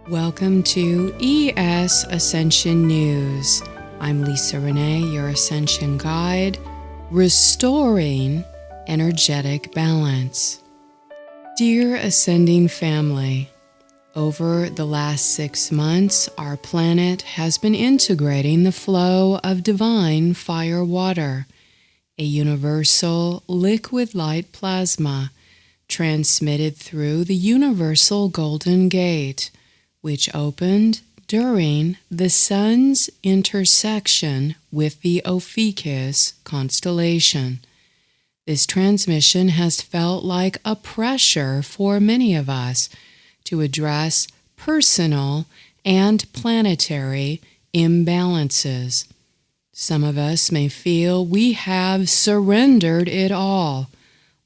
Welcome to ES Ascension News. I'm Lisa Renee, your Ascension Guide, restoring energetic balance. Dear Ascending Family, over the last 6 months, our planet has been integrating the flow of divine fire water, a universal liquid light plasma transmitted through the universal Golden Gate, which opened during the Sun's intersection with the Ophiuchus constellation. This transmission has felt like a pressure for many of us to address personal and planetary imbalances. Some of us may feel we have surrendered it all,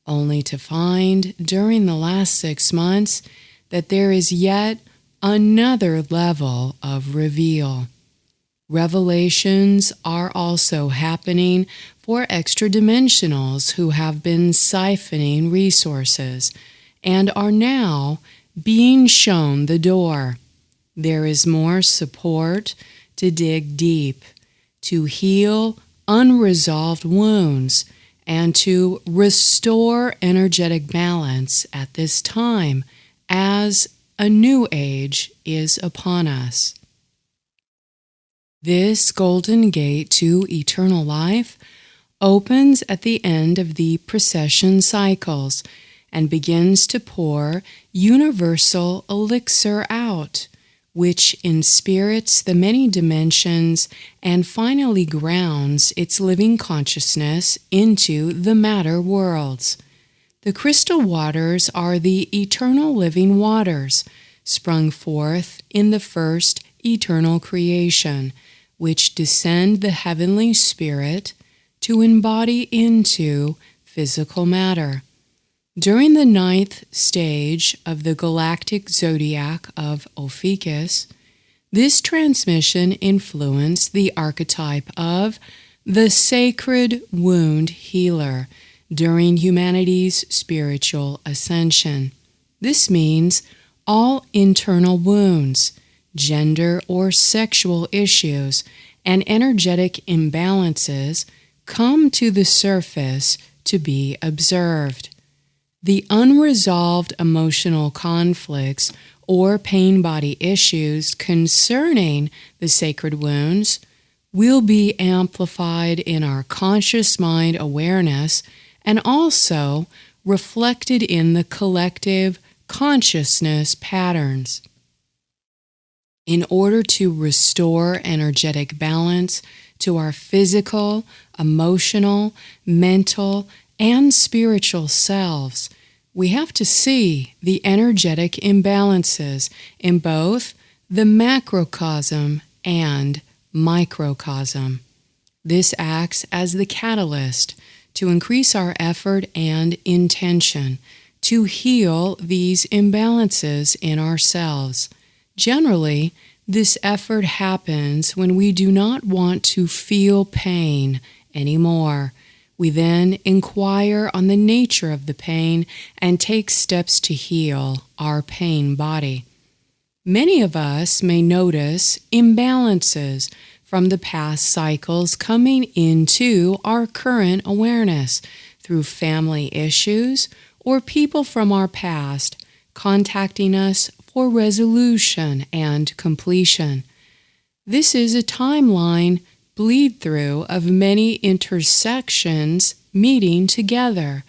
only to find during the last 6 months that there is yet another level of reveal. Revelations are also happening for extra dimensionals who have been siphoning resources and are now being shown the door. There is more support to dig deep, to heal unresolved wounds, and to restore energetic balance at this time as a new age is upon us. This golden gate to eternal life opens at the end of the precession cycles and begins to pour universal elixir out, which inspirits the many dimensions and finally grounds its living consciousness into the matter worlds. The crystal waters are the eternal living waters, sprung forth in the first eternal creation, which descend the heavenly spirit to embody into physical matter. During the 9th stage of the galactic zodiac of Ophiuchus, this transmission influenced the archetype of the sacred wound healer during humanity's spiritual ascension. This means all internal wounds, gender or sexual issues, and energetic imbalances come to the surface to be observed. The unresolved emotional conflicts or pain body issues concerning the sacred wounds will be amplified in our conscious mind awareness and also reflected in the collective consciousness patterns. In order to restore energetic balance to our physical, emotional, mental, and spiritual selves, we have to see the energetic imbalances in both the macrocosm and microcosm. This acts as the catalyst to increase our effort and intention to heal these imbalances in ourselves. Generally, this effort happens when we do not want to feel pain anymore. We then inquire on the nature of the pain and take steps to heal our pain body. Many of us may notice imbalances from the past cycles coming into our current awareness through family issues or people from our past contacting us for resolution and completion. This is a timeline bleed-through of many intersections meeting together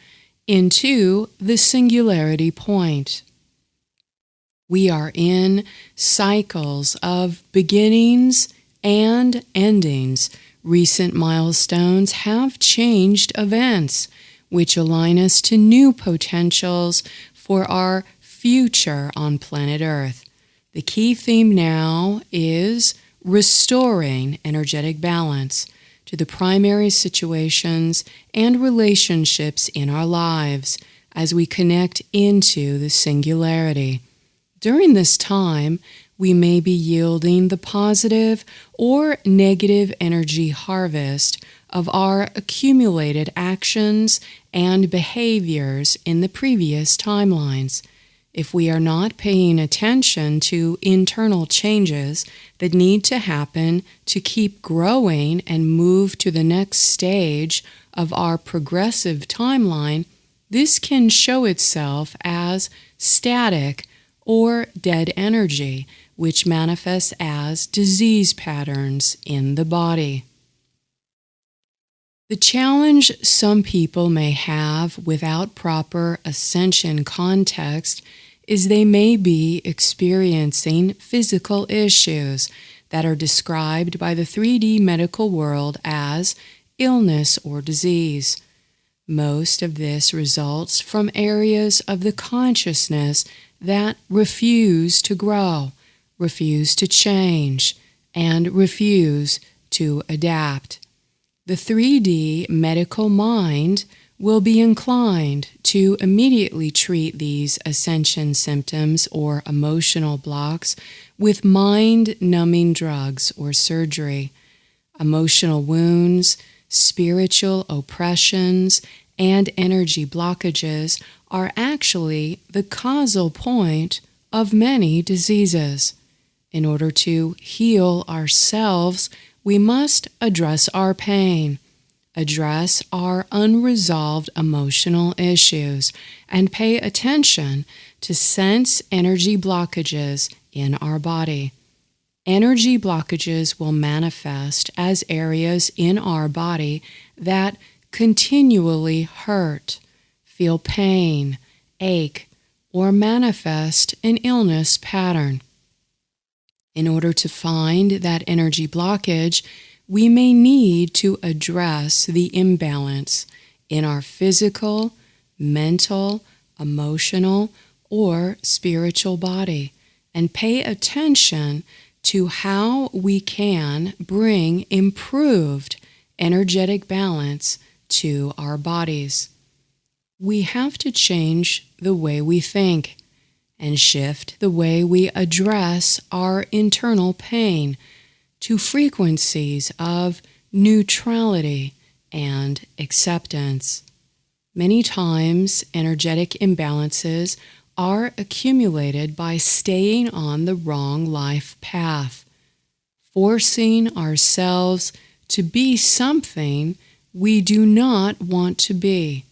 into the singularity point. We are in cycles of beginnings and endings. Recent milestones have changed events, which align us to new potentials for our future on planet Earth. The key theme now is restoring energetic balance to the primary situations and relationships in our lives as we connect into the singularity. During this time, we may be yielding the positive or negative energy harvest of our accumulated actions and behaviors in the previous timelines. If we are not paying attention to internal changes that need to happen to keep growing and move to the next stage of our progressive timeline, this can show itself as static or dead energy, which manifests as disease patterns in the body. The challenge some people may have without proper ascension context is they may be experiencing physical issues that are described by the 3D medical world as illness or disease. Most of this results from areas of the consciousness that refuse to grow, refuse to change, and refuse to adapt. The 3D medical mind will be inclined to immediately treat these ascension symptoms or emotional blocks with mind-numbing drugs or surgery. Emotional wounds, spiritual oppressions, and energy blockages are actually the causal point of many diseases. In order to heal ourselves, we must address our pain, address our unresolved emotional issues, and pay attention to sense energy blockages in our body. Energy blockages will manifest as areas in our body that continually hurt, feel pain, ache, or manifest an illness pattern. In order to find that energy blockage, we may need to address the imbalance in our physical, mental, emotional, or spiritual body, and pay attention to how we can bring improved energetic balance to our bodies. We have to change the way we think and shift the way we address our internal pain to frequencies of neutrality and acceptance. Many times, energetic imbalances are accumulated by staying on the wrong life path, forcing ourselves to be something we do not want to be,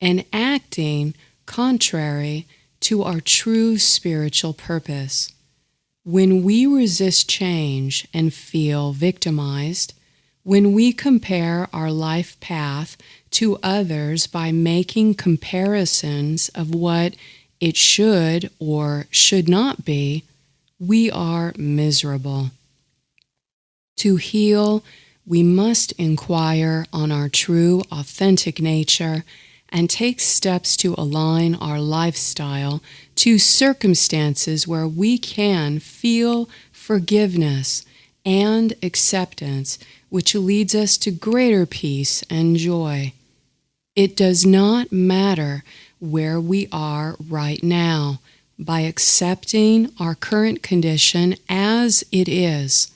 and acting contrary to our true spiritual purpose. When we resist change and feel victimized, when we compare our life path to others by making comparisons of what it should or should not be, we are miserable. To heal, we must inquire on our true, authentic nature and take steps to align our lifestyle to circumstances where we can feel forgiveness and acceptance, which leads us to greater peace and joy. It does not matter where we are right now. By accepting our current condition as it is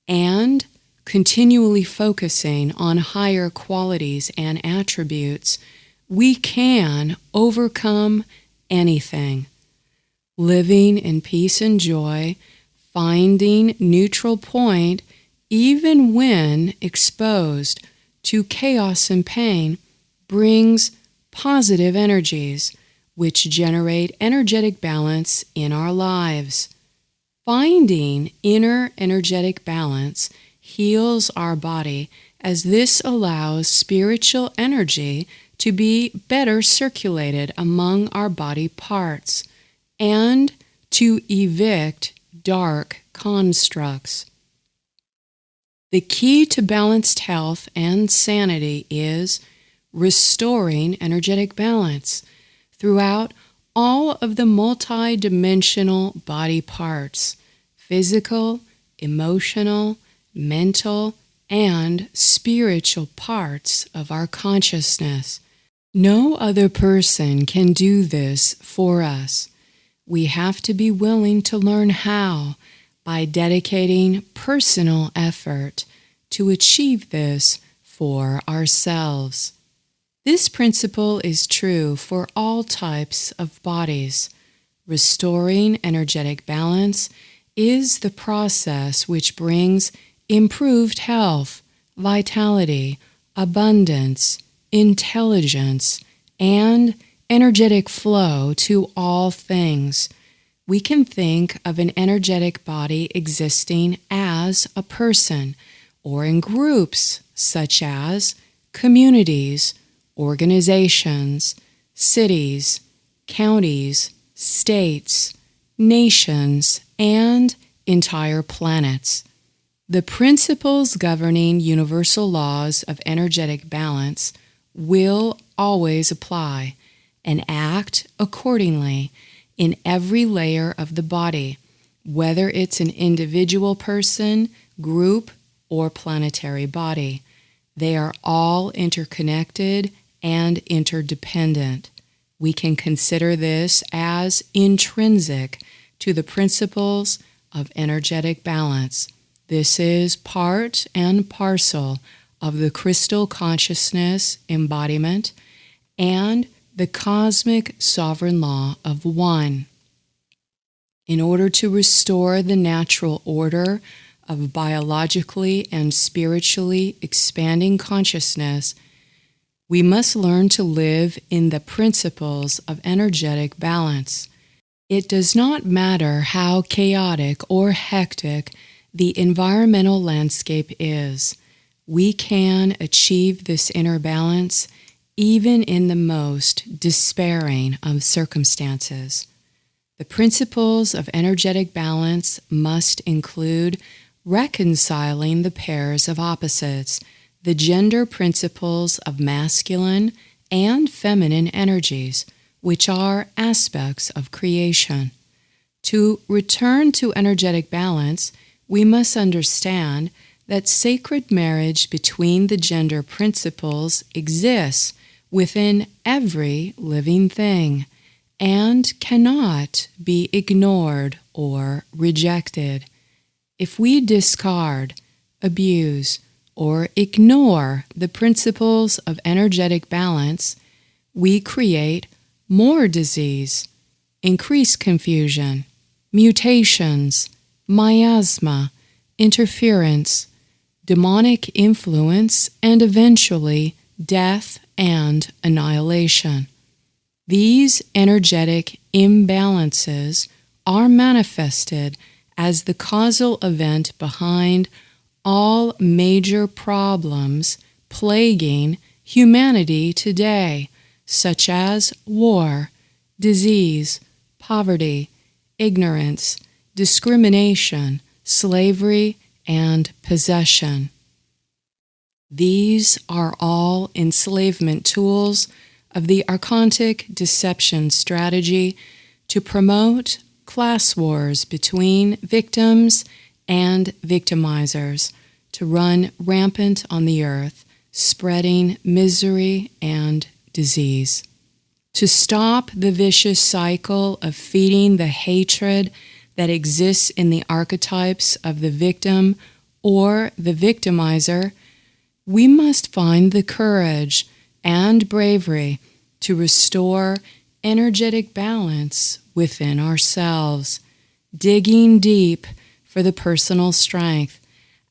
and continually focusing on higher qualities and attributes, we can overcome anything. Living in peace and joy, finding neutral point even when exposed to chaos and pain, brings positive energies which generate energetic balance in our lives. Finding inner energetic balance heals our body, as this allows spiritual energy to be better circulated among our body parts and to evict dark constructs. The key to balanced health and sanity is restoring energetic balance throughout all of the multidimensional body parts: physical, emotional, mental, and spiritual parts of our consciousness. No other person can do this for us. We have to be willing to learn how by dedicating personal effort to achieve this for ourselves. This principle is true for all types of bodies. Restoring energetic balance is the process which brings improved health, vitality, abundance, intelligence, and energetic flow to all things. We can think of an energetic body existing as a person, or in groups such as communities, organizations, cities, counties, states, nations, and entire planets. The principles governing universal laws of energetic balance will always apply and act accordingly in every layer of the body, whether it's an individual person, group, or planetary body. They are all interconnected and interdependent. We can consider this as intrinsic to the principles of energetic balance. This is part and parcel of the crystal consciousness embodiment and the cosmic sovereign law of one. In order to restore the natural order of biologically and spiritually expanding consciousness, we must learn to live in the principles of energetic balance. It does not matter how chaotic or hectic the environmental landscape is. We can achieve this inner balance even in the most despairing of circumstances. The principles of energetic balance must include reconciling the pairs of opposites, the gender principles of masculine and feminine energies, which are aspects of creation. To return to energetic balance, we must understand that sacred marriage between the gender principles exists within every living thing and cannot be ignored or rejected. If we discard, abuse, or ignore the principles of energetic balance, we create more disease, increased confusion, mutations, miasma, interference, demonic influence, and eventually death and annihilation. These energetic imbalances are manifested as the causal event behind all major problems plaguing humanity today, such as war, disease, poverty, ignorance, discrimination, slavery, and possession. These are all enslavement tools of the archontic deception strategy to promote class wars between victims and victimizers, to run rampant on the earth, spreading misery and disease. To stop the vicious cycle of feeding the hatred that exists in the archetypes of the victim or the victimizer, we must find the courage and bravery to restore energetic balance within ourselves, digging deep for the personal strength,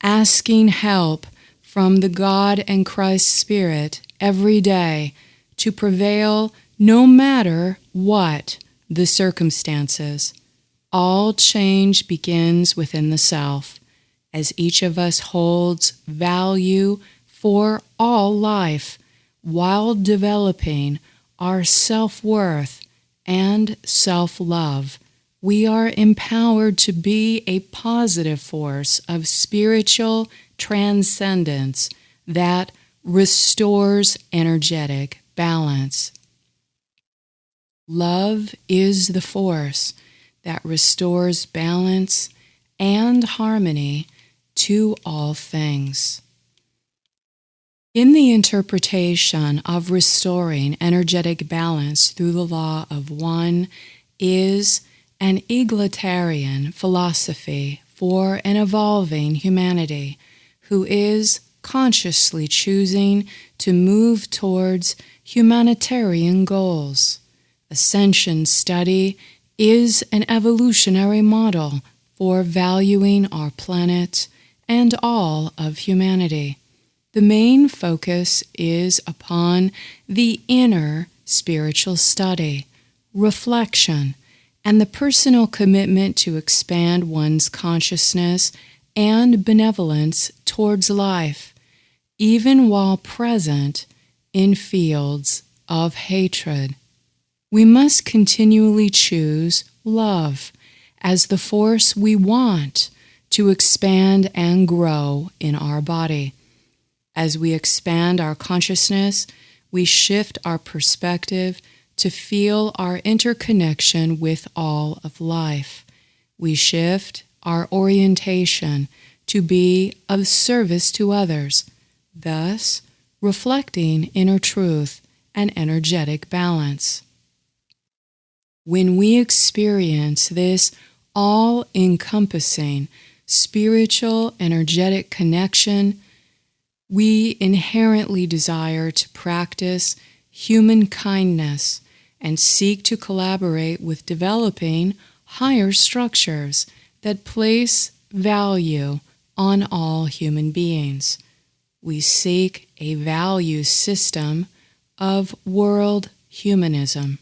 asking help from the God and Christ Spirit every day to prevail no matter what the circumstances. All change begins within the self, as each of us holds value for all life while developing our self-worth and self-love. We are empowered to be a positive force of spiritual transcendence that restores energetic balance. Love is the force that restores balance and harmony to all things. In the interpretation of restoring energetic balance through the law of one is an egalitarian philosophy for an evolving humanity who is consciously choosing to move towards humanitarian goals. Ascension study is an evolutionary model for valuing our planet and all of humanity. The main focus is upon the inner spiritual study, reflection, and the personal commitment to expand one's consciousness and benevolence towards life, even while present in fields of hatred. We must continually choose love as the force we want to expand and grow in our body. As we expand our consciousness, we shift our perspective to feel our interconnection with all of life. We shift our orientation to be of service to others, thus reflecting inner truth and energetic balance. When we experience this all-encompassing spiritual energetic connection, we inherently desire to practice human kindness and seek to collaborate with developing higher structures that place value on all human beings. We seek a value system of world humanism.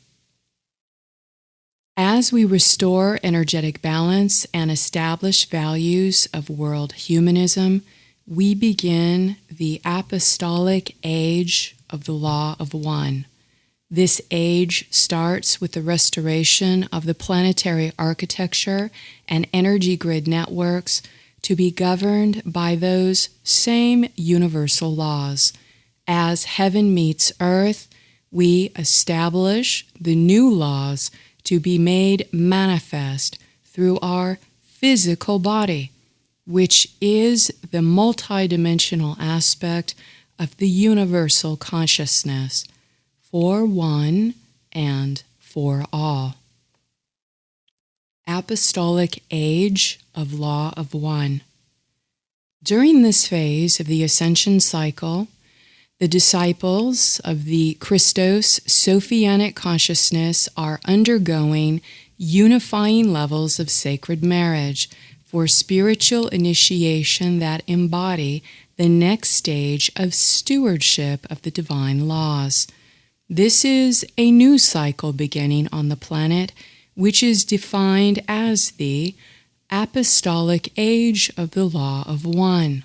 As we restore energetic balance and establish values of world humanism, we begin the apostolic age of the law of one. This age starts with the restoration of the planetary architecture and energy grid networks to be governed by those same universal laws. As heaven meets earth, we establish the new laws to be made manifest through our physical body, which is the multidimensional aspect of the universal consciousness, for one and for all. Apostolic Age of Law of One. During this phase of the ascension cycle, the disciples of the Christos Sophianic consciousness are undergoing unifying levels of sacred marriage for spiritual initiation that embody the next stage of stewardship of the divine laws. This is a new cycle beginning on the planet, which is defined as the Apostolic Age of the Law of One.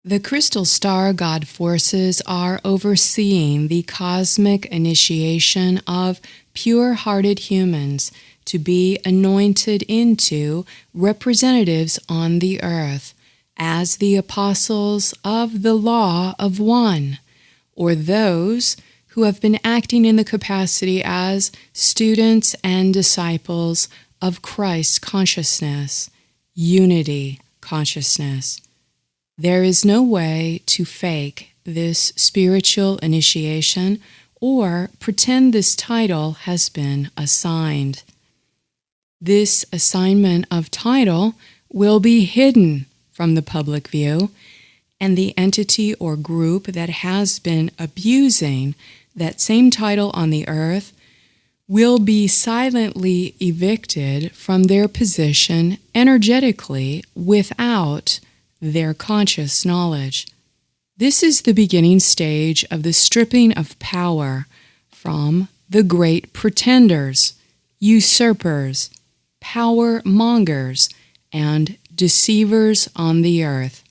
The crystal star God forces are overseeing the cosmic initiation of pure-hearted humans to be anointed into representatives on the earth as the apostles of the Law of One, or those who have been acting in the capacity as students and disciples of Christ consciousness, unity consciousness. There is no way to fake this spiritual initiation or pretend this title has been assigned. This assignment of title will be hidden from the public view, and the entity or group that has been abusing that same title on the earth will be silently evicted from their position energetically without their conscious knowledge. This is the beginning stage of the stripping of power from the great pretenders, usurpers, power mongers, and deceivers on the earth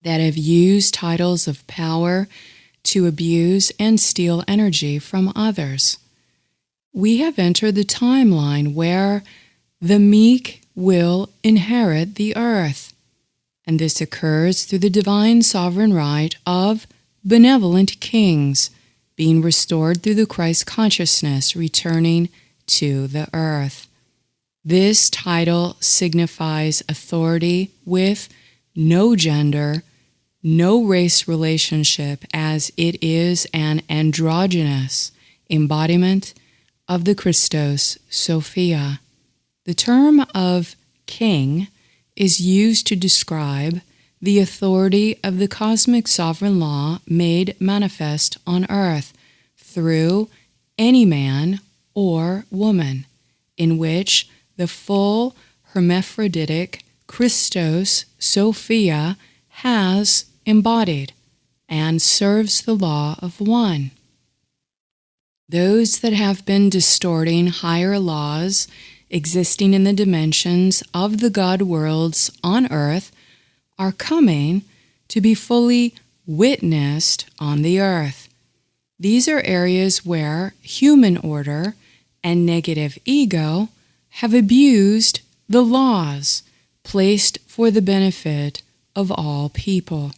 that have used titles of power to abuse and steal energy from others. We have entered the timeline where the meek will inherit the earth, and this occurs through the divine sovereign right of benevolent kings being restored through the Christ consciousness returning to the earth. This title signifies authority with no gender, no race relationship, as it is an androgynous embodiment of the Christos Sophia. The term of king is used to describe the authority of the cosmic sovereign law made manifest on earth through any man or woman, in which the full hermaphroditic Christos Sophia has embodied and serves the law of one. Those that have been distorting higher laws existing in the dimensions of the God worlds on earth are coming to be fully witnessed on the earth. These are areas where human order and negative ego have abused the laws placed for the benefit of all people.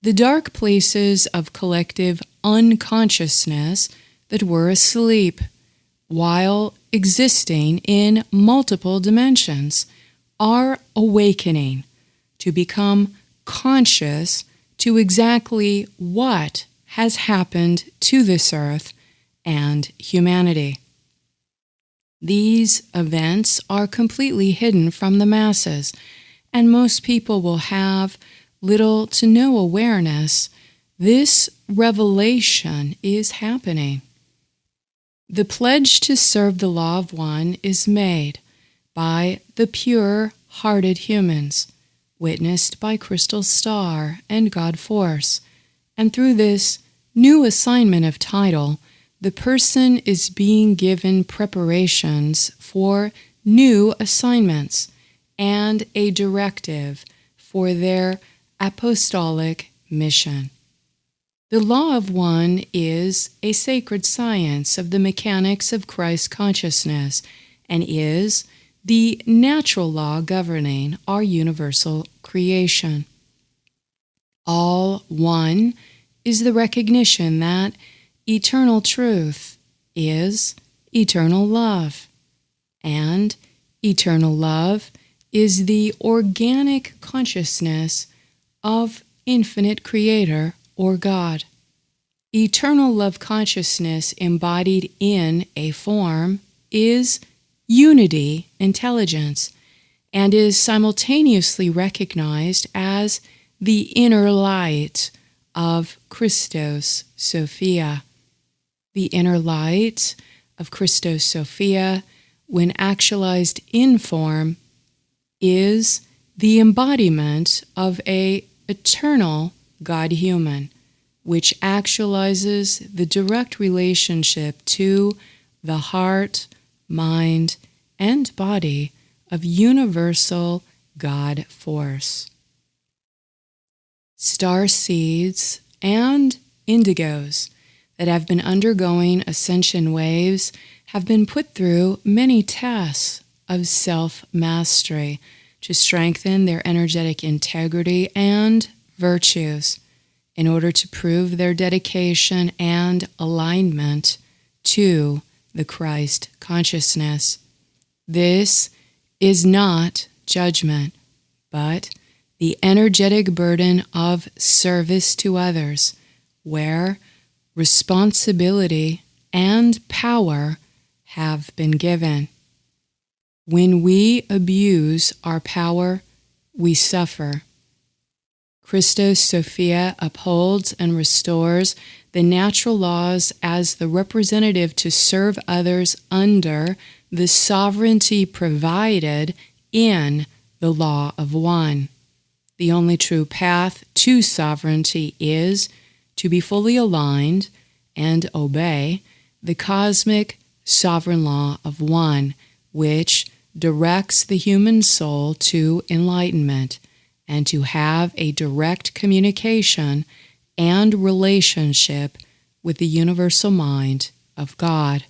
The dark places of collective unconsciousness that were asleep while existing in multiple dimensions are awakening to become conscious to exactly what has happened to this earth and humanity. These events are completely hidden from the masses, and most people will have little to no awareness. This revelation is happening. The pledge to serve the law of one is made by the pure-hearted humans, witnessed by Crystal Star and God Force, and through this new assignment of title, the person is being given preparations for new assignments and a directive for their apostolic mission. The law of one is a sacred science of the mechanics of Christ consciousness and is the natural law governing our universal creation. All one is the recognition that eternal truth is eternal love, and eternal love is the organic consciousness of infinite Creator or God. Eternal love consciousness embodied in a form is unity intelligence and is simultaneously recognized as the inner light of Christos Sophia. The inner light of Christos Sophia, when actualized in form, is the embodiment of an eternal God-human, which actualizes the direct relationship to the heart, mind, and body of universal God force. Star seeds and indigos that have been undergoing ascension waves have been put through many tests of self-mastery to strengthen their energetic integrity and virtues in order to prove their dedication and alignment to the Christ consciousness. This is not judgment, but the energetic burden of service to others, where responsibility and power have been given. When we abuse our power, we suffer. Christos Sophia upholds and restores the natural laws as the representative to serve others under the sovereignty provided in the law of one. The only true path to sovereignty is to be fully aligned and obey the cosmic sovereign law of one, which directs the human soul to enlightenment, and to have a direct communication and relationship with the universal mind of God.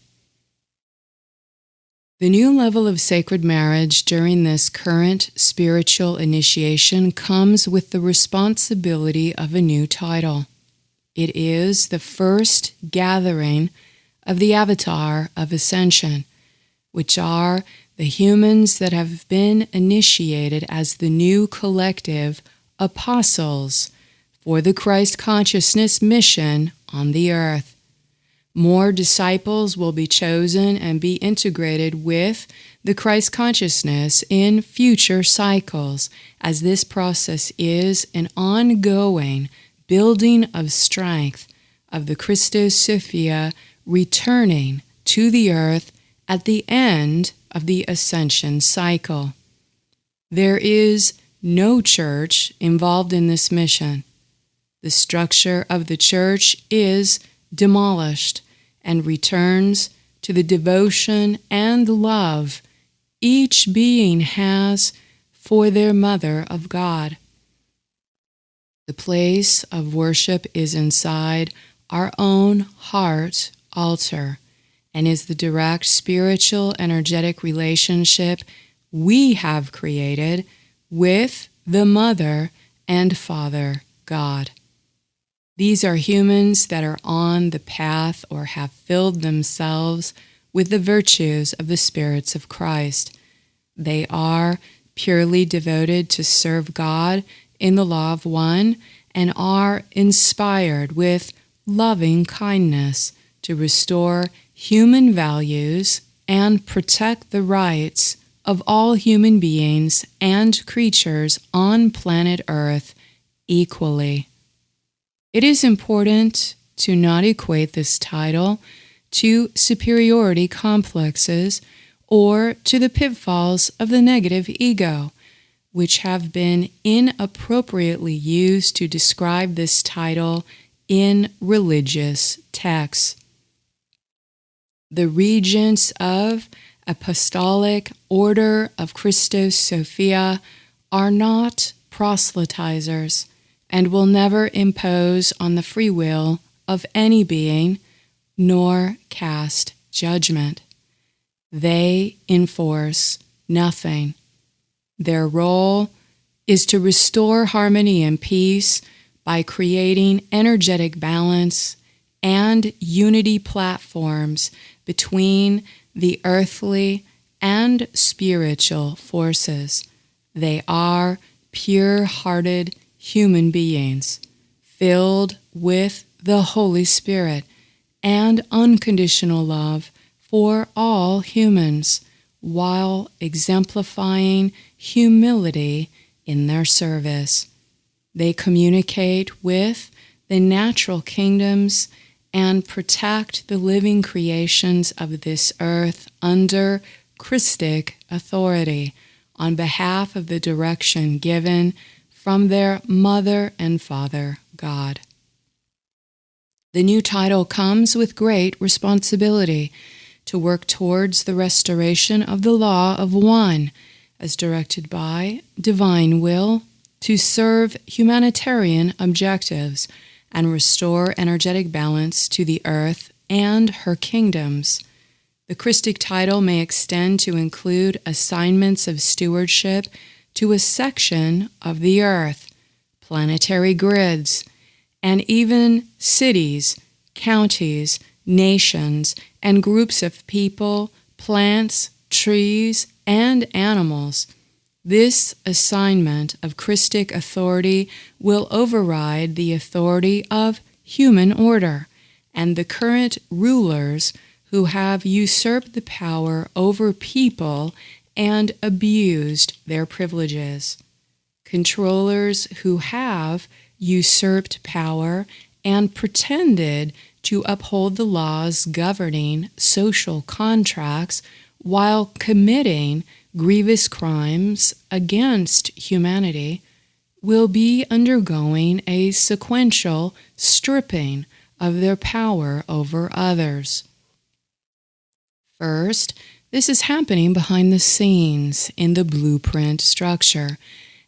The new level of sacred marriage during this current spiritual initiation comes with the responsibility of a new title. It is the first gathering of the avatar of ascension, which are the humans that have been initiated as the new collective apostles for the Christ consciousness mission on the earth. More disciples will be chosen and be integrated with the Christ consciousness in future cycles, as this process is an ongoing building of strength of the Christos Sophia returning to the earth at the end of the ascension cycle. There is no church involved in this mission. The structure of the church is demolished and returns to the devotion and love each being has for their Mother of God. The place of worship is inside our own heart altar and is the direct spiritual energetic relationship we have created with the Mother and Father God. These are humans that are on the path or have filled themselves with the virtues of the spirits of Christ. They are purely devoted to serve God in the law of one and are inspired with loving kindness to restore human values and protect the rights of all human beings and creatures on planet Earth equally. It is important to not equate this title to superiority complexes or to the pitfalls of the negative ego, which have been inappropriately used to describe this title in religious texts. The regents of Apostolic Order of Christos Sophia are not proselytizers and will never impose on the free will of any being, nor cast judgment. They enforce nothing. Their role is to restore harmony and peace by creating energetic balance and unity platforms between the earthly and spiritual forces. They are pure-hearted human beings, filled with the Holy Spirit and unconditional love for all humans, while exemplifying humility in their service. They communicate with the natural kingdoms and protect the living creations of this earth under Christic authority on behalf of the direction given from their Mother and Father God. The new title comes with great responsibility to work towards the restoration of the law of one, as directed by divine will, to serve humanitarian objectives and restore energetic balance to the earth and her kingdoms. The Christic title may extend to include assignments of stewardship to a section of the earth, planetary grids, and even cities, counties, nations, and groups of people, plants, trees, and animals. This assignment of Christic authority will override the authority of human order and the current rulers who have usurped the power over people and abused their privileges. Controllers who have usurped power and pretended to uphold the laws governing social contracts while committing grievous crimes against humanity will be undergoing a sequential stripping of their power over others. First, this is happening behind the scenes in the blueprint structure,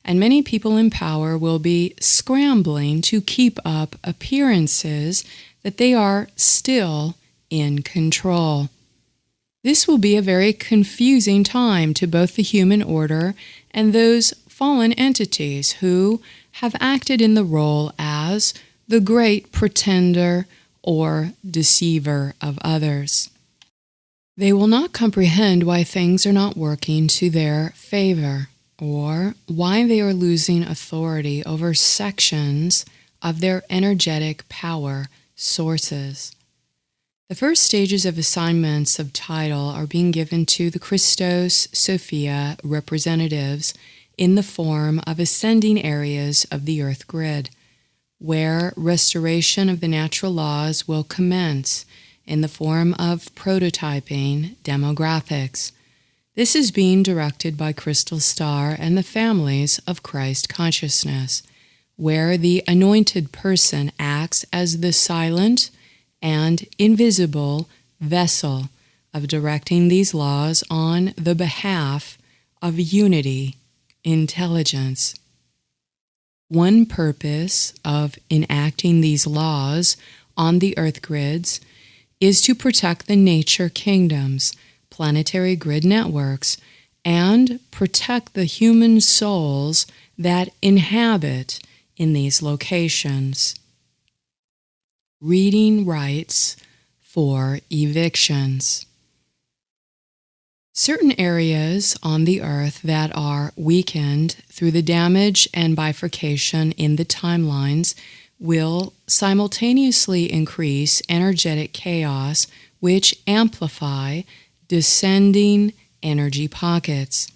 and many people in power will be scrambling to keep up appearances that they are still in control. This will be a very confusing time to both the human order and those fallen entities who have acted in the role as the great pretender or deceiver of others. They will not comprehend why things are not working to their favor, or why they are losing authority over sections of their energetic power sources. The first stages of assignments of title are being given to the Christos Sophia representatives in the form of ascending areas of the earth grid, where restoration of the natural laws will commence in the form of prototyping demographics. This is being directed by Crystal Star and the families of Christ consciousness, where the anointed person acts as the silent and invisible vessel of directing these laws on the behalf of unity intelligence. One purpose of enacting these laws on the earth grids is to protect the nature kingdoms, planetary grid networks, and protect the human souls that inhabit in these locations. Reading rights for evictions. Certain areas on the earth that are weakened through the damage and bifurcation in the timelines will simultaneously increase energetic chaos, which amplify descending energy pockets.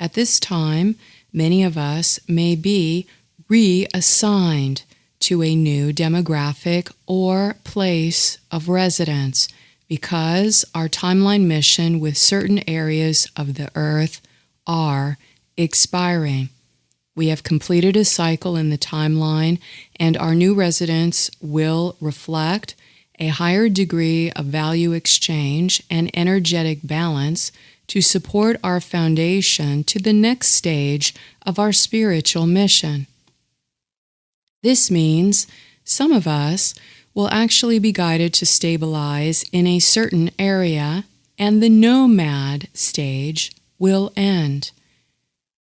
At this time, many of us may be reassigned to a new demographic or place of residence because our timeline mission with certain areas of the earth are expiring. We have completed a cycle in the timeline, and our new residence will reflect a higher degree of value exchange and energetic balance to support our foundation to the next stage of our spiritual mission. This means some of us will actually be guided to stabilize in a certain area, and the nomad stage will end.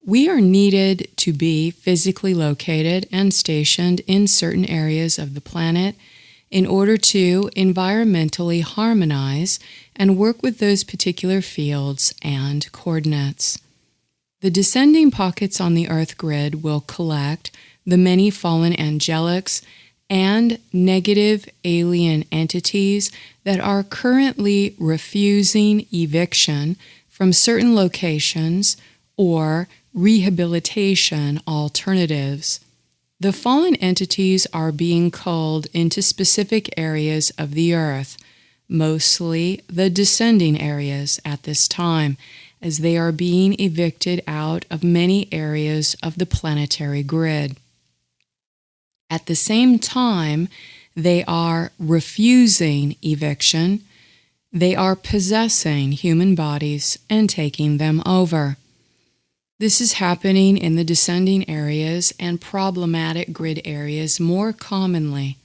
We are needed to be physically located and stationed in certain areas of the planet in order to environmentally harmonize and work with those particular fields and coordinates. The descending pockets on the Earth grid will collect the many fallen angelics and negative alien entities that are currently refusing eviction from certain locations or rehabilitation alternatives. The fallen entities are being culled into specific areas of the earth, mostly the descending areas at this time, as they are being evicted out of many areas of the planetary grid. At the same time, they are refusing eviction. They are possessing human bodies and taking them over. This is happening in the descending areas and problematic grid areas more commonly.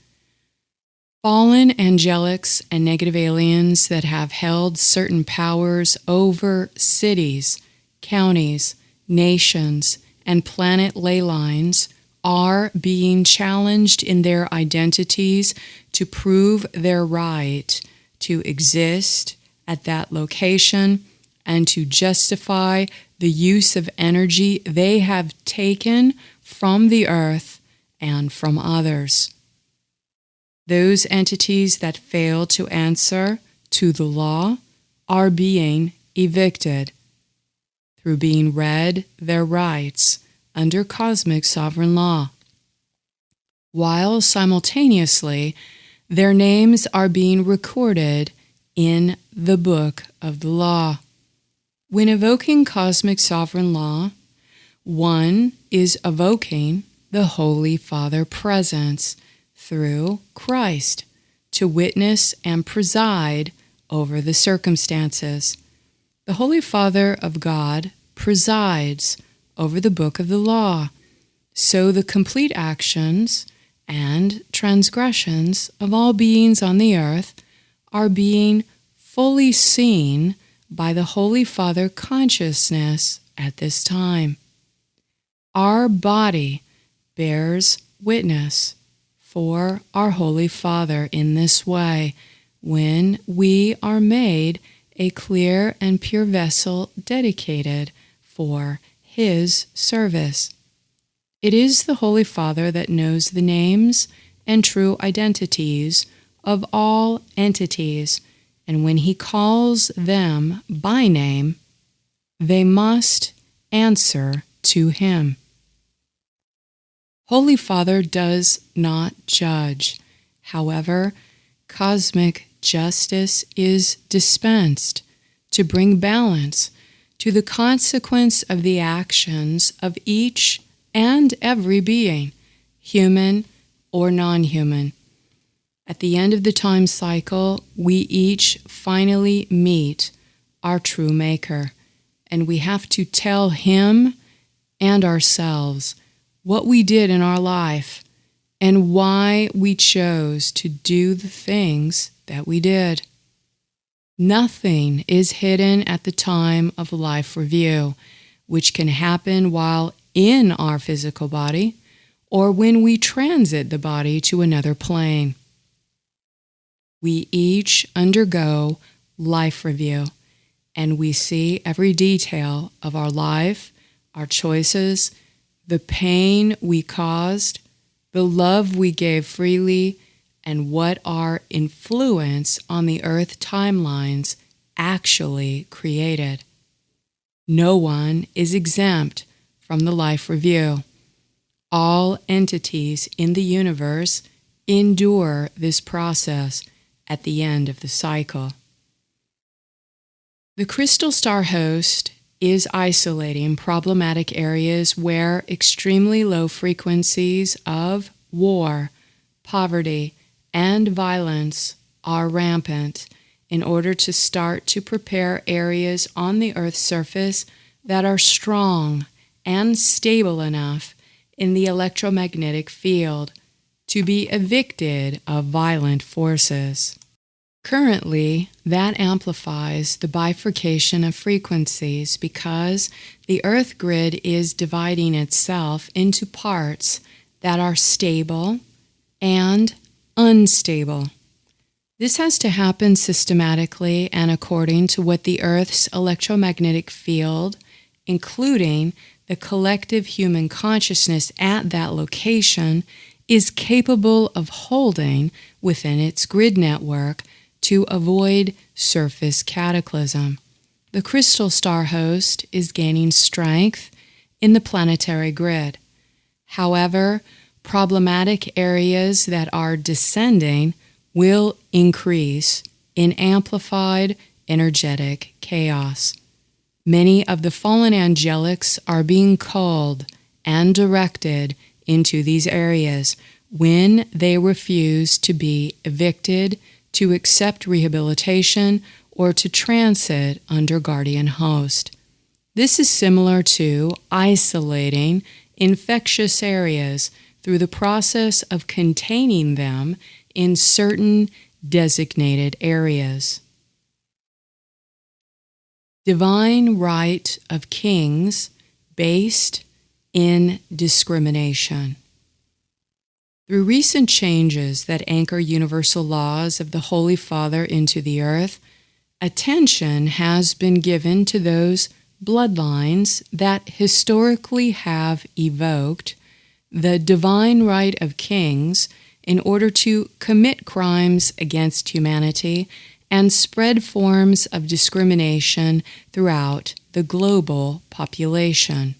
Fallen angelics and negative aliens that have held certain powers over cities, counties, nations, and planet ley lines are being challenged in their identities to prove their right to exist at that location and to justify the use of energy they have taken from the earth and from others. Those entities that fail to answer to the law are being evicted through being read their rights under cosmic sovereign law, while simultaneously their names are being recorded in the book of the law. When evoking cosmic sovereign law, one is evoking the Holy Father presence through Christ to witness and preside over the circumstances. The Holy Father of God presides over the book of the law, so the complete actions and transgressions of all beings on the earth are being fully seen by the Holy Father consciousness at this time. Our body bears witness for our Holy Father in this way when we are made a clear and pure vessel dedicated for His service. It is the Holy Father that knows the names and true identities of all entities, and when He calls them by name, they must answer to Him. Holy Father does not judge. However, cosmic justice is dispensed to bring balance to the consequence of the actions of each and every being, human or non-human. At the end of the time cycle, we each finally meet our true maker, and we have to tell him and ourselves what we did in our life and why we chose to do the things that we did. Nothing is hidden at the time of life review, which can happen while in our physical body or when we transit the body to another plane. We each undergo life review, and we see every detail of our life, our choices, the pain we caused, the love we gave freely, and what our influence on the earth timelines actually created. No one is exempt from the life review. All entities in the universe endure this process at the end of the cycle. The crystal star host is isolating problematic areas where extremely low frequencies of war, poverty, and violence are rampant in order to start to prepare areas on the Earth's surface that are strong and stable enough in the electromagnetic field to be evicted of violent forces. Currently, that amplifies the bifurcation of frequencies because the Earth grid is dividing itself into parts that are stable and unstable. This has to happen systematically and according to what the Earth's electromagnetic field, including the collective human consciousness at that location, is capable of holding within its grid network to avoid surface cataclysm. The crystal star host is gaining strength in the planetary grid. However, problematic areas that are descending will increase in amplified energetic chaos. Many of the fallen angelics are being called and directed into these areas when they refuse to be evicted, to accept rehabilitation, or to transit under guardian host. This is similar to isolating infectious areas through the process of containing them in certain designated areas. Divine right of kings based in discrimination. Through recent changes that anchor universal laws of the Holy Father into the earth, attention has been given to those bloodlines that historically have evoked the divine right of kings in order to commit crimes against humanity and spread forms of discrimination throughout the global population.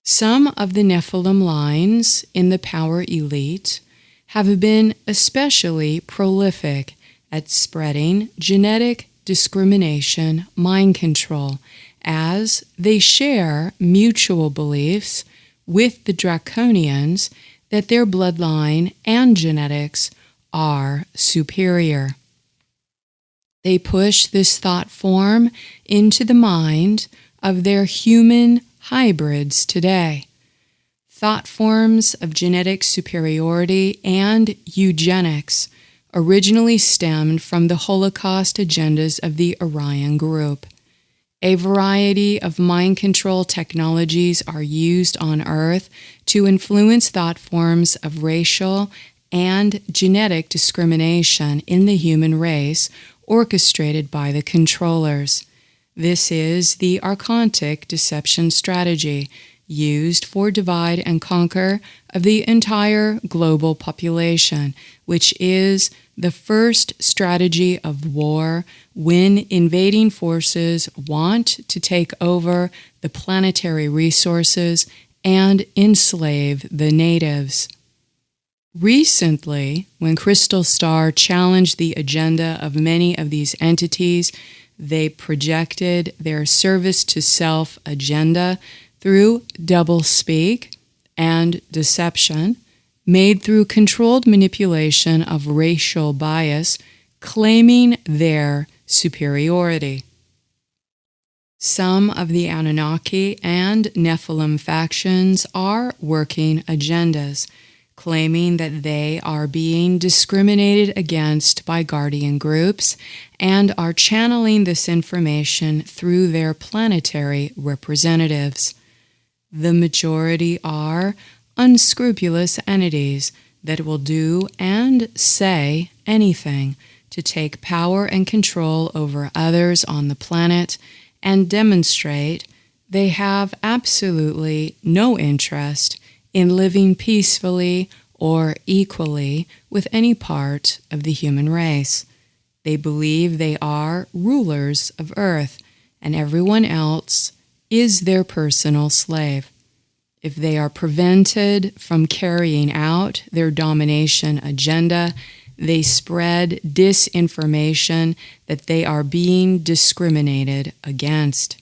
Some of the Nephilim lines in the power elite have been especially prolific at spreading genetic discrimination mind control, as they share mutual beliefs with the Draconians that their bloodline and genetics are superior. They push this thought form into the mind of their human hybrids today. Thought forms of genetic superiority and eugenics originally stemmed from the Holocaust agendas of the Orion Group. A variety of mind control technologies are used on Earth to influence thought forms of racial and genetic discrimination in the human race, orchestrated by the controllers. This is the archontic deception strategy used for divide and conquer of the entire global population, which is the first strategy of war when invading forces want to take over the planetary resources and enslave the natives. Recently, when Crystal Star challenged the agenda of many of these entities, they projected their service to self agenda through doublespeak and deception, made through controlled manipulation of racial bias, claiming their superiority. Some of the Anunnaki and Nephilim factions are working agendas, claiming that they are being discriminated against by guardian groups and are channeling this information through their planetary representatives. The majority are unscrupulous entities that will do and say anything to take power and control over others on the planet and demonstrate they have absolutely no interest in living peacefully or equally with any part of the human race. They believe they are rulers of Earth, and everyone else is their personal slave. If they are prevented from carrying out their domination agenda, they spread disinformation that they are being discriminated against.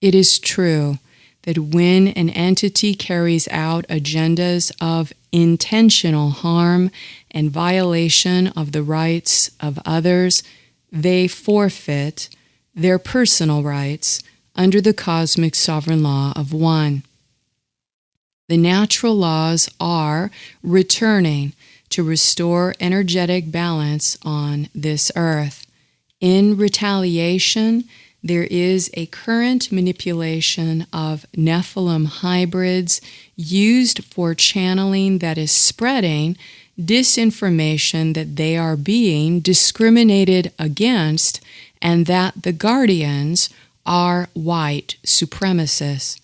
It is true that when an entity carries out agendas of intentional harm and violation of the rights of others, they forfeit their personal rights under the cosmic sovereign law of one. The natural laws are returning to restore energetic balance on this earth. In retaliation, there is a current manipulation of Nephilim hybrids used for channeling that is spreading disinformation that they are being discriminated against and that the guardians are white supremacists.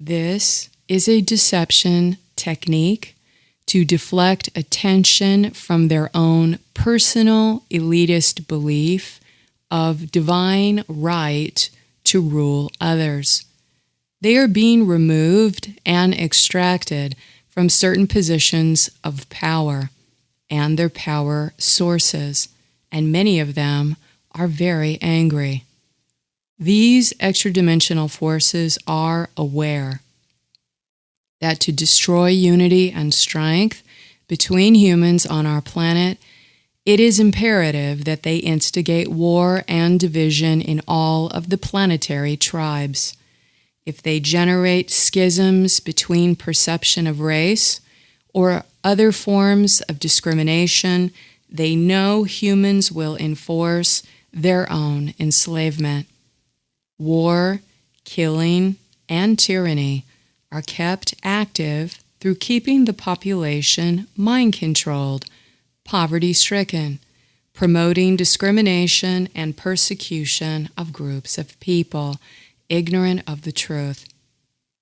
This is a deception technique to deflect attention from their own personal elitist belief of divine right to rule others. They are being removed and extracted from certain positions of power and their power sources, and many of them are very angry. These extra-dimensional forces are aware that to destroy unity and strength between humans on our planet, it is imperative that they instigate war and division in all of the planetary tribes. If they generate schisms between perception of race or other forms of discrimination, they know humans will enforce their own enslavement. War, killing, and tyranny are kept active through keeping the population mind-controlled, poverty-stricken, promoting discrimination and persecution of groups of people ignorant of the truth.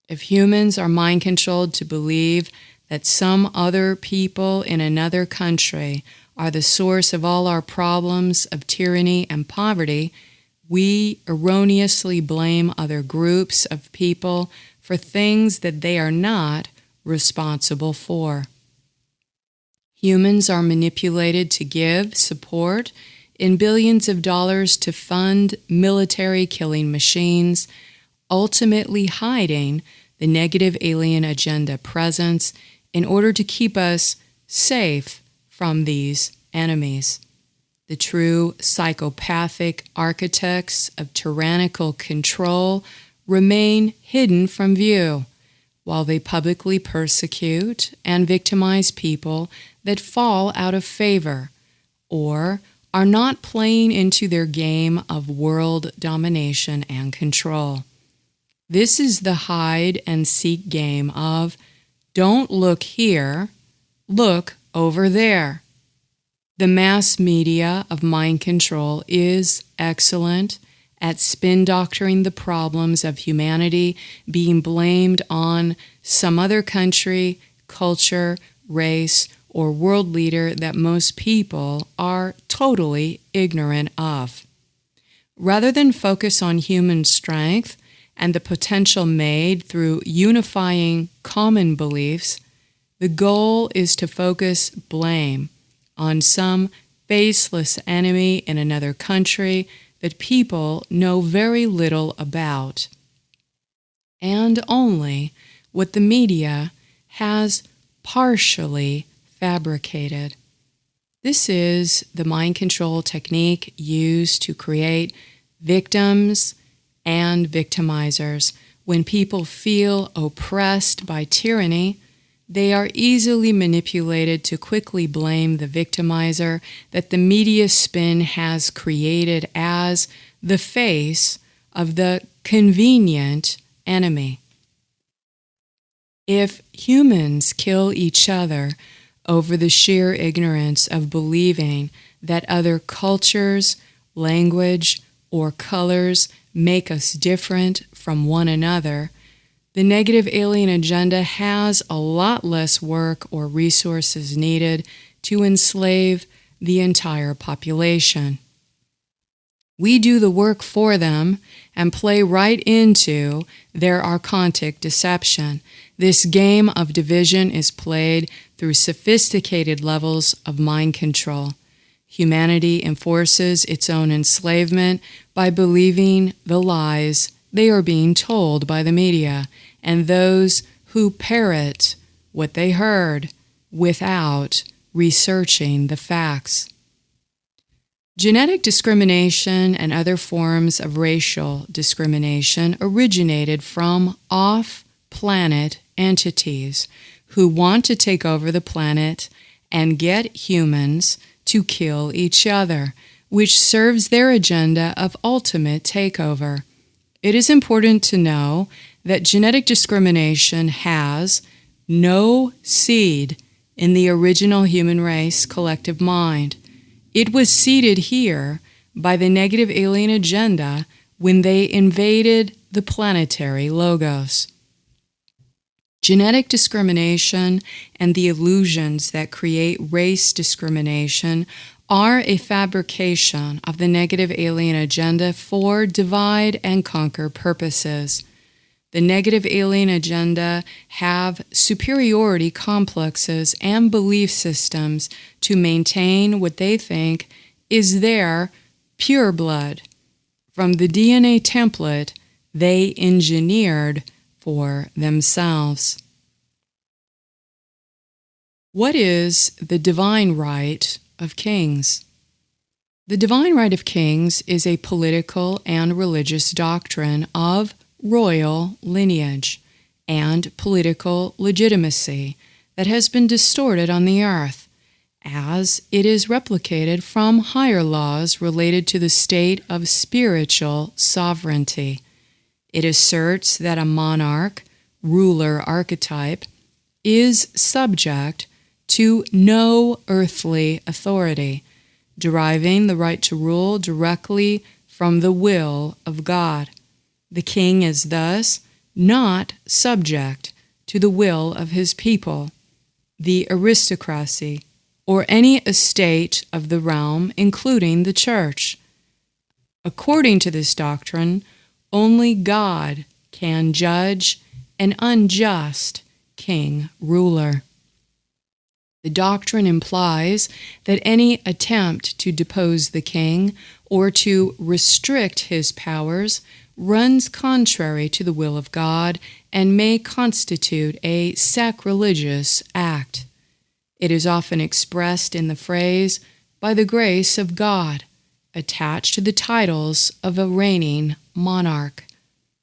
If humans are mind-controlled to believe that some other people in another country are the source of all our problems of tyranny and poverty, we erroneously blame other groups of people for things that they are not responsible for. Humans are manipulated to give support in billions of dollars to fund military killing machines, ultimately hiding the negative alien agenda presence in order to keep us safe from these enemies. The true psychopathic architects of tyrannical control remain hidden from view, while they publicly persecute and victimize people that fall out of favor or are not playing into their game of world domination and control. This is the hide-and-seek game of, don't look here, look over there. The mass media of mind control is excellent at spin-doctoring the problems of humanity being blamed on some other country, culture, race, or world leader that most people are totally ignorant of. Rather than focus on human strength and the potential made through unifying common beliefs, the goal is to focus blame on some faceless enemy in another country that people know very little about, and only what the media has partially fabricated. This is the mind control technique used to create victims and victimizers. When people feel oppressed by tyranny, they are easily manipulated to quickly blame the victimizer that the media spin has created as the face of the convenient enemy. If humans kill each other over the sheer ignorance of believing that other cultures, language, or colors make us different from one another, the negative alien agenda has a lot less work or resources needed to enslave the entire population. We do the work for them and play right into their archontic deception. This game of division is played through sophisticated levels of mind control. Humanity enforces its own enslavement by believing the lies they are being told by the media and those who parrot what they heard without researching the facts. Genetic discrimination and other forms of racial discrimination originated from off-planet entities who want to take over the planet and get humans to kill each other, which serves their agenda of ultimate takeover. It is important to know that genetic discrimination has no seed in the original human race collective mind. It was seeded here by the negative alien agenda when they invaded the planetary logos. Genetic discrimination and the illusions that create race discrimination are a fabrication of the negative alien agenda for divide and conquer purposes. The negative alien agenda have superiority complexes and belief systems to maintain what they think is their pure blood from the DNA template they engineered for themselves. What is the divine right of kings? The divine right of kings is a political and religious doctrine of royal lineage and political legitimacy that has been distorted on the earth, as it is replicated from higher laws related to the state of spiritual sovereignty. It asserts that a monarch, ruler archetype, is subject to no earthly authority, deriving the right to rule directly from the will of God. The king is thus not subject to the will of his people, the aristocracy, or any estate of the realm, including the church. According to this doctrine, only God can judge an unjust king-ruler. The doctrine implies that any attempt to depose the king or to restrict his powers runs contrary to the will of God and may constitute a sacrilegious act. It is often expressed in the phrase, "by the grace of God," attached to the titles of a reigning monarch.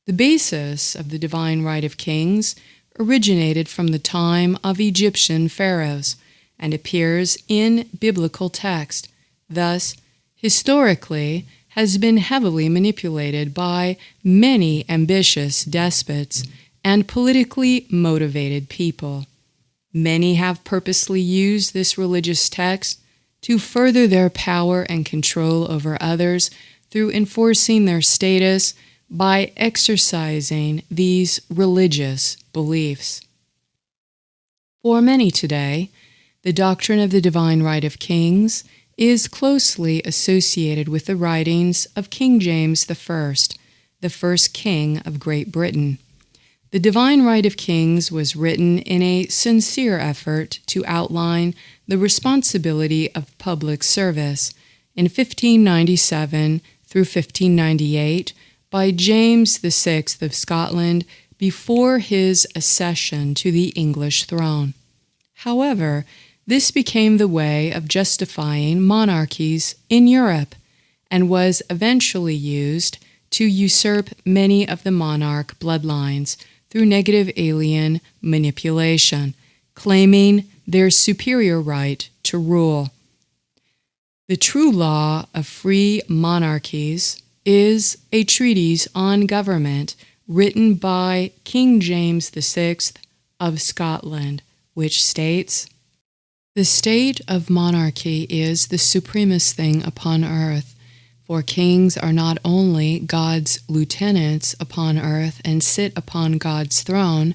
The basis of the divine right of kings originated from the time of Egyptian pharaohs and appears in biblical text. Thus, historically, has been heavily manipulated by many ambitious despots and politically motivated people. Many have purposely used this religious text to further their power and control over others through enforcing their status by exercising these religious beliefs. For many today, the doctrine of the divine right of kings is closely associated with the writings of King James I, the first king of Great Britain. The divine right of kings was written in a sincere effort to outline the responsibility of public service. In 1597, through 1598 by James VI of Scotland before his accession to the English throne. However, this became the way of justifying monarchies in Europe and was eventually used to usurp many of the monarch bloodlines through negative alien manipulation, claiming their superior right to rule. The true law of free monarchies is a treatise on government written by King James VI of Scotland, which states, "The state of monarchy is the supremest thing upon earth, for kings are not only God's lieutenants upon earth and sit upon God's throne,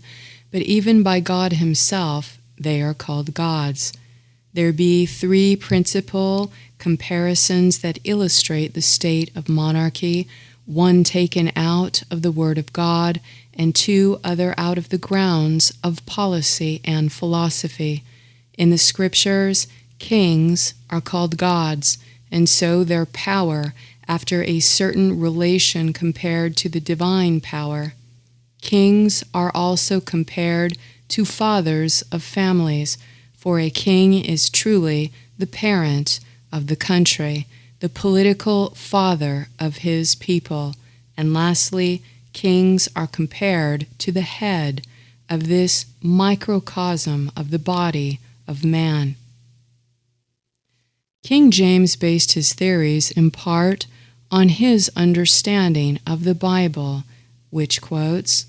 but even by God himself they are called gods. There be three principal comparisons that illustrate the state of monarchy, one taken out of the Word of God, and two other out of the grounds of policy and philosophy. In the Scriptures, kings are called gods, and so their power, after a certain relation compared to the divine power. Kings are also compared to fathers of families, for a king is truly the parent of the country, the political father of his people. And lastly, kings are compared to the head of this microcosm of the body of man." King James based his theories in part on his understanding of the Bible, which quotes,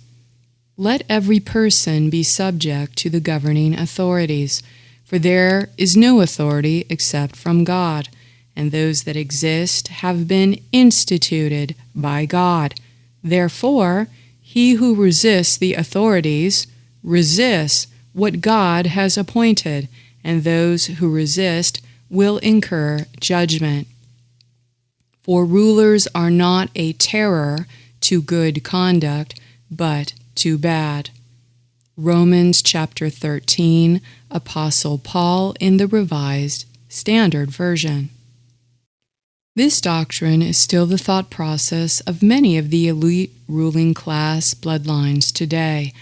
"Let every person be subject to the governing authorities, for there is no authority except from God, and those that exist have been instituted by God. Therefore, he who resists the authorities resists what God has appointed, and those who resist will incur judgment. For rulers are not a terror to good conduct, but to bad." Romans chapter 13, Apostle Paul in the Revised Standard Version. This doctrine is still the thought process of many of the elite ruling class bloodlines today,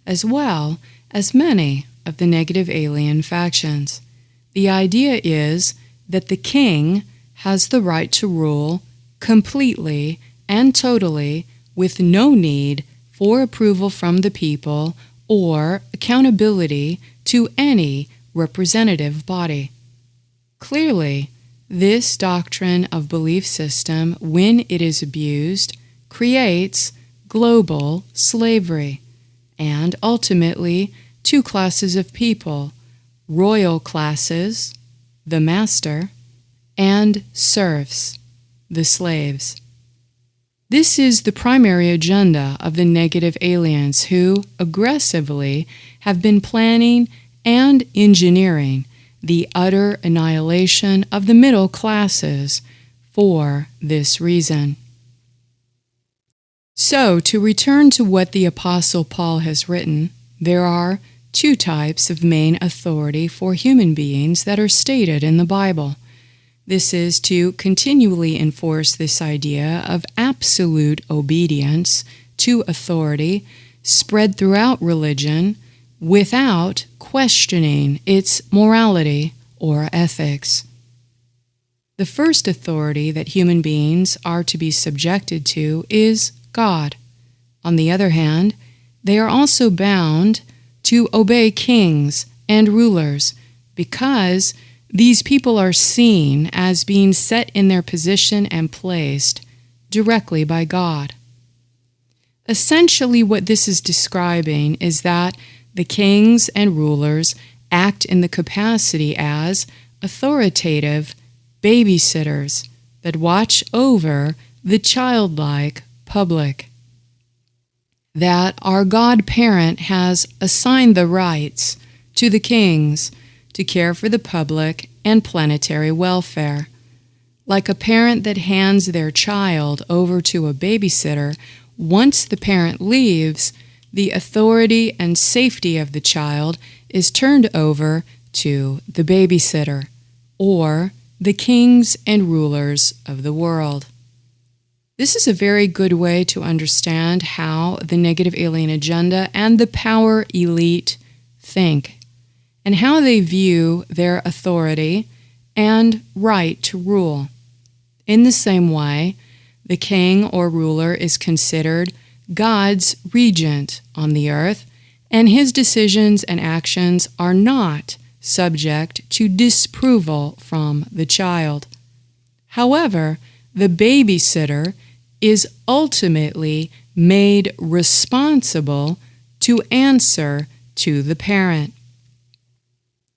as well as many of the negative alien factions. The idea is that the king has the right to rule completely and totally with no need for approval from the people or accountability to any representative body. Clearly, this doctrine of belief system, when it is abused, creates global slavery and ultimately two classes of people: royal classes, the master, and serfs, the slaves. This is the primary agenda of the negative aliens who aggressively have been planning and engineering the utter annihilation of the middle classes for this reason. So, to return to what the Apostle Paul has written, there are two types of main authority for human beings that are stated in the Bible. This is to continually enforce this idea of absolute obedience to authority spread throughout religion without questioning its morality or ethics. The first authority that human beings are to be subjected to is God. On the other hand, they are also bound to obey kings and rulers because these people are seen as being set in their position and placed directly by God. Essentially, what this is describing is that the kings and rulers act in the capacity as authoritative babysitters that watch over the childlike public. That our God parent has assigned the rights to the kings to care for the public and planetary welfare. Like a parent that hands their child over to a babysitter, once the parent leaves, the authority and safety of the child is turned over to the babysitter, or the kings and rulers of the world. This is a very good way to understand how the negative alien agenda and the power elite think, and how they view their authority and right to rule. In the same way, the king or ruler is considered God's regent on the earth, and his decisions and actions are not subject to disapproval from the child. However, the babysitter is ultimately made responsible to answer to the parent.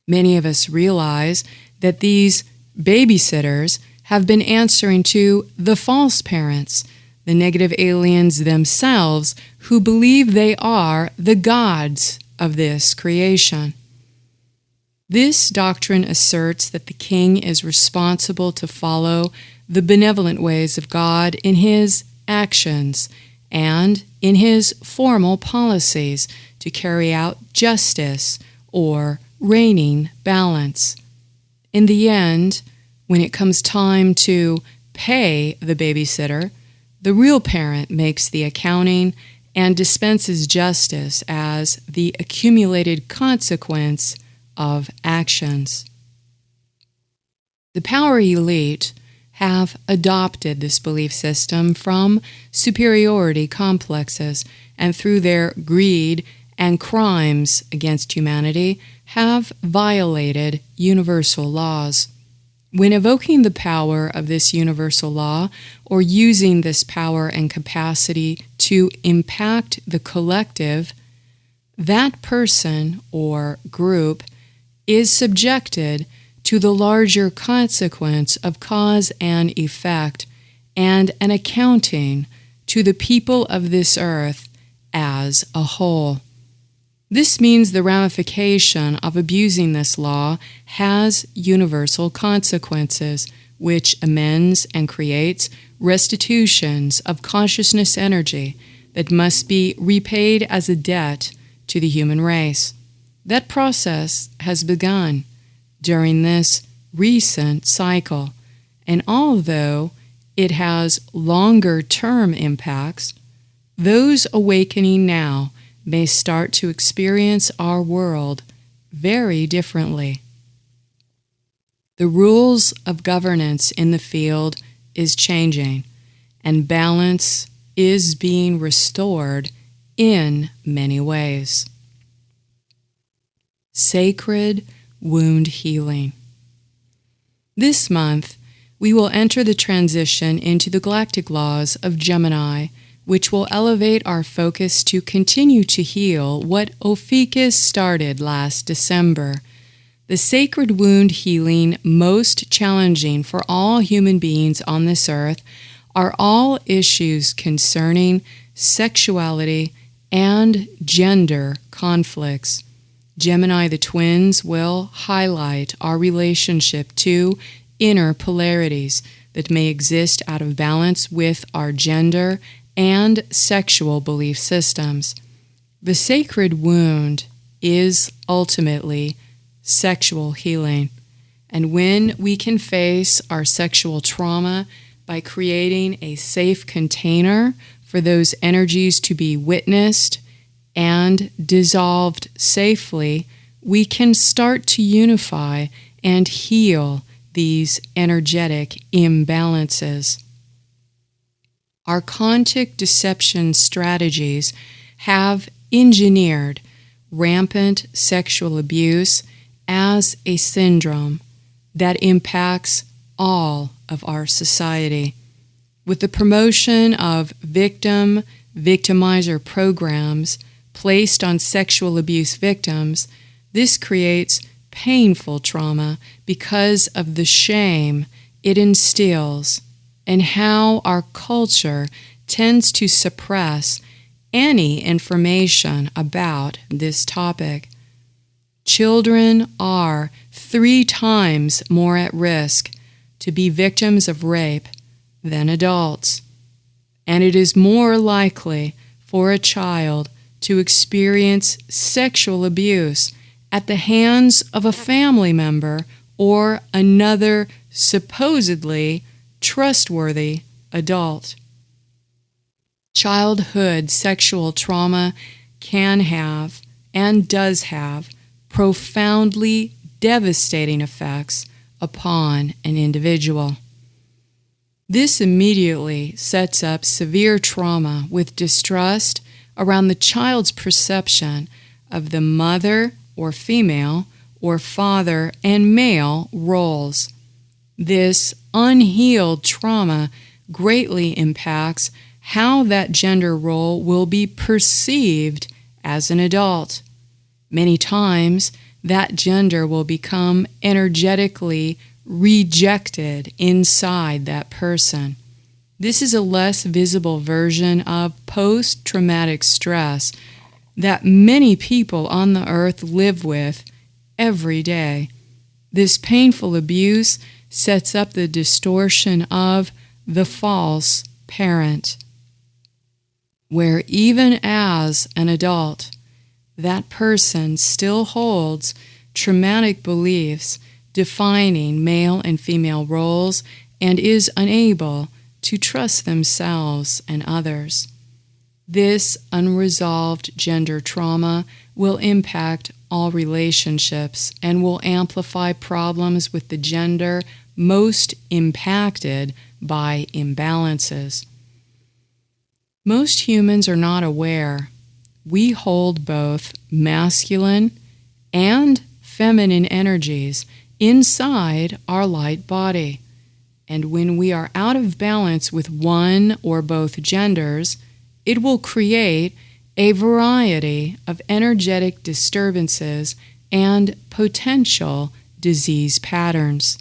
Many of us realize that these babysitters have been answering to the false parents, the negative aliens themselves, who believe they are the gods of this creation. This doctrine asserts that the king is responsible to follow the benevolent ways of God in his actions and in his formal policies to carry out justice or reigning balance. In the end, when it comes time to pay the babysitter, the real parent makes the accounting and dispenses justice as the accumulated consequence of actions. The power elite have adopted this belief system from superiority complexes, and through their greed and crimes against humanity have violated universal laws. When evoking the power of this universal law, or using this power and capacity to impact the collective, that person or group is subjected to the larger consequence of cause and effect, and an accounting to the people of this earth as a whole. This means the ramification of abusing this law has universal consequences, which amends and creates restitutions of consciousness energy that must be repaid as a debt to the human race. That process has begun during this recent cycle, and although it has longer-term impacts, those awakening now may start to experience our world very differently. The rules of governance in the field is changing, and balance is being restored in many ways. Sacred wound healing. This month, we will enter the transition into the galactic laws of Gemini, which will elevate our focus to continue to heal what Ophiuchus started last December. The sacred wound healing most challenging for all human beings on this earth are all issues concerning sexuality and gender conflicts. Gemini the twins will highlight our relationship to inner polarities that may exist out of balance with our gender and sexual belief systems. The sacred wound is ultimately sexual healing, and when we can face our sexual trauma by creating a safe container for those energies to be witnessed and dissolved safely, we can start to unify and heal these energetic imbalances. Our quantic deception strategies have engineered rampant sexual abuse as a syndrome that impacts all of our society. With the promotion of victimizer programs placed on sexual abuse victims, this creates painful trauma because of the shame it instills and how our culture tends to suppress any information about this topic. Children are 3 times more at risk to be victims of rape than adults, and it is more likely for a child to experience sexual abuse at the hands of a family member or another supposedly trustworthy adult. Childhood sexual trauma can have and does have profoundly devastating effects upon an individual. This immediately sets up severe trauma with distrust around the child's perception of the mother or female or father and male roles. This unhealed trauma greatly impacts how that gender role will be perceived as an adult. Many times, that gender will become energetically rejected inside that person. This is a less visible version of post-traumatic stress that many people on the earth live with every day. This painful abuse sets up the distortion of the false parent, where even as an adult, that person still holds traumatic beliefs defining male and female roles and is unable to trust themselves and others. This unresolved gender trauma will impact all relationships and will amplify problems with the gender most impacted by imbalances. Most humans are not aware we hold both masculine and feminine energies inside our light body. And when we are out of balance with one or both genders, it will create a variety of energetic disturbances and potential disease patterns.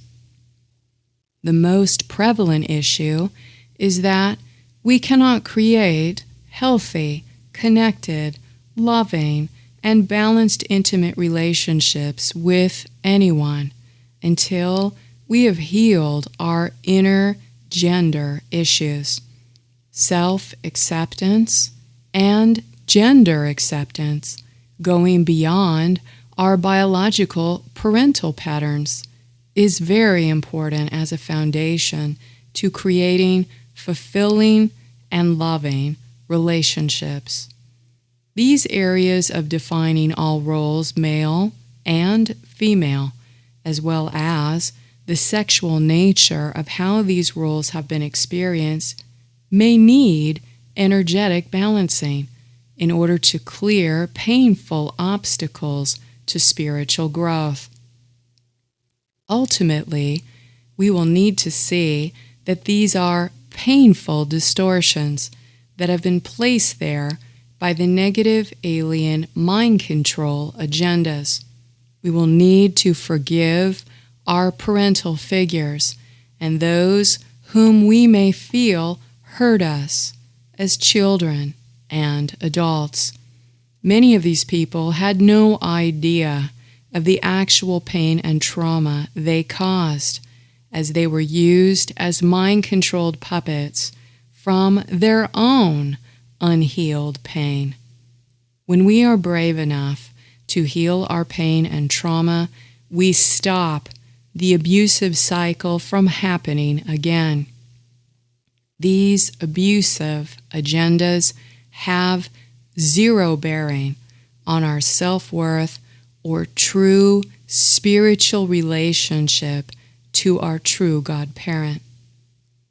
The most prevalent issue is that we cannot create healthy, connected, loving, and balanced intimate relationships with anyone until we have healed our inner gender issues, self-acceptance, and gender acceptance, going beyond our biological parental patterns, is very important as a foundation to creating fulfilling and loving relationships. These areas of defining all roles, male and female, as well as the sexual nature of how these roles have been experienced, may need energetic balancing in order to clear painful obstacles to spiritual growth. Ultimately, we will need to see that these are painful distortions that have been placed there by the negative alien mind control agendas. We will need to forgive our parental figures and those whom we may feel hurt us as children and adults. Many of these people had no idea of the actual pain and trauma they caused as they were used as mind-controlled puppets from their own unhealed pain. When we are brave enough to heal our pain and trauma, we stop the abusive cycle from happening again. These abusive agendas have zero bearing on our self-worth or true spiritual relationship to our true God parent.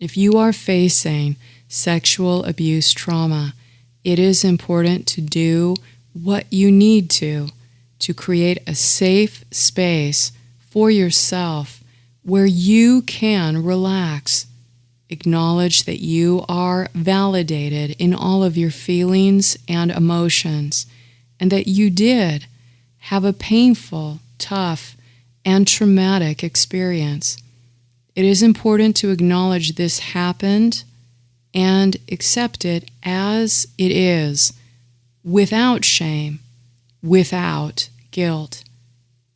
If you are facing sexual abuse trauma, it is important to do what you need to create a safe space for yourself where you can relax. Acknowledge that you are validated in all of your feelings and emotions, and that you did have a painful, tough, and traumatic experience. It is important to acknowledge this happened and accept it as it is, without shame, without guilt.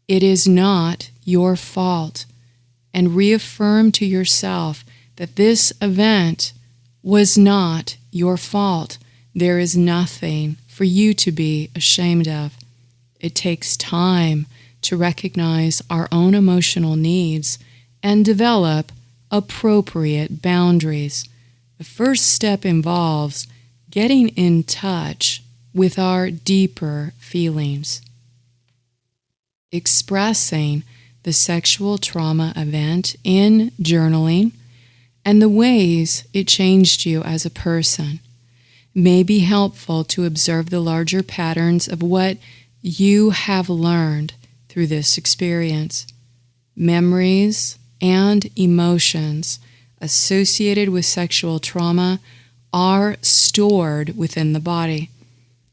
It is not your fault, and reaffirm to yourself that this event was not your fault. There is nothing for you to be ashamed of. It takes time to recognize our own emotional needs and develop appropriate boundaries. The first step involves getting in touch with our deeper feelings. Expressing the sexual trauma event in journaling and the ways it changed you as a person may be helpful to observe the larger patterns of what you have learned through this experience. Memories and emotions associated with sexual trauma are stored within the body.